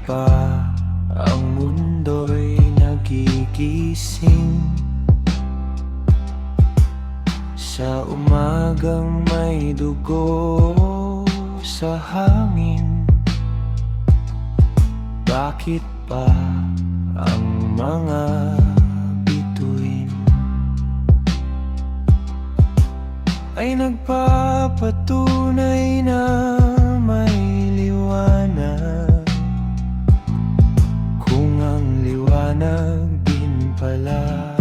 pa ang mundo'y nagigising sa umagang may dugo sa hangin. Bakit pa ang mga bituin ay nagpapatunay na may liwanag, kung ang liwanag din pala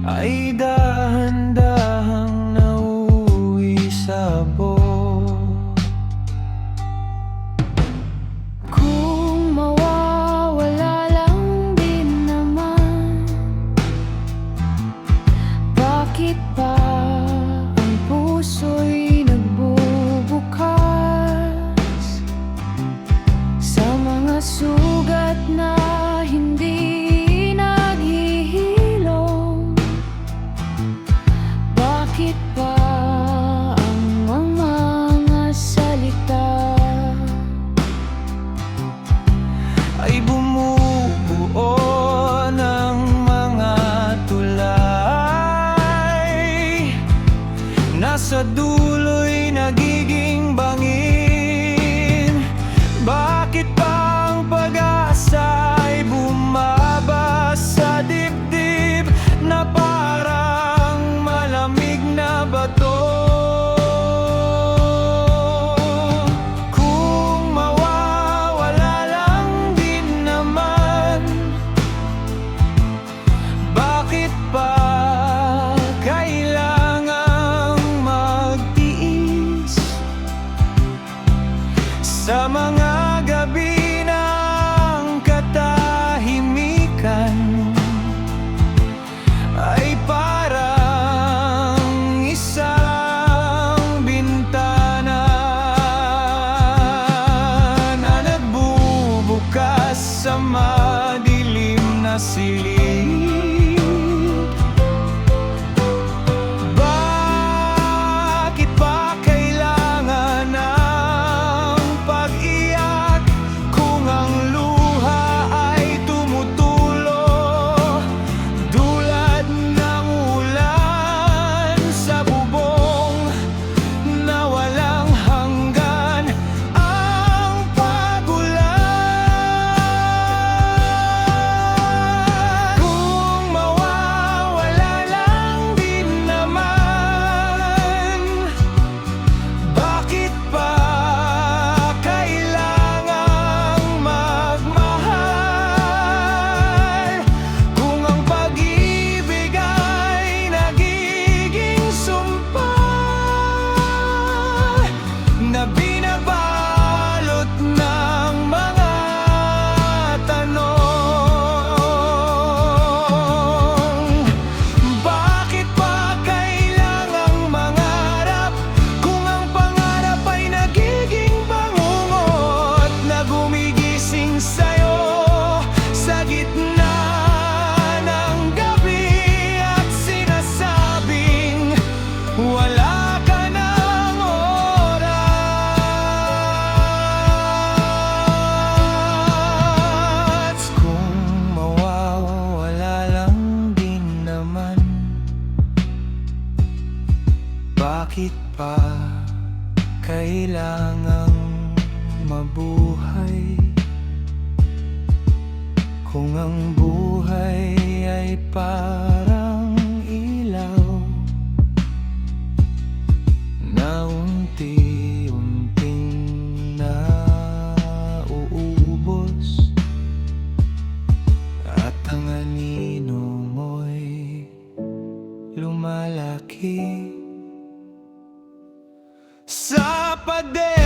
ay dahan-dahang nauwi sa buwan. Kung mawawala lang din naman, bakit pa ang puso'y nagbubukas sa mga sugat na hindi naghihilom? Bakit pa ang mga salita ay bumubuo ng mga tulay, nasa dulo'y nagiging bangin? Bakit pa ang pag-asa ay bumaba sa dibdib na parang malamig na bato? Kung mawawala lang din naman, bakit pa kailangang magtiis sa mga gabi ng katahimikan? Ay parang isang bintana na nagbubukas sa madilim na silid. Bakit pa kailangan ng pag-iyak kung ang luha ay tumutulo dulad ng ulan sa bubong na walang hanggan? Ang pagulan, kung mawawala lang din naman, bakit pa kailangang magmahal kung ang pag-ibig ay nagiging sumpa na binabalot ng mga tanong? Bakit pa kailangang mangarap kung ang pangarap ay nagiging bangungot na gumigising sa'yo sa gitna ng gabi at sinasabing wala ka ng oras? Kung mawawala lang din naman, bakit pa kailangang mabuhay kung ang buhay ay parang ilaw na unti-unting nauubos, at ang anino mo'y lumalaki sa pader?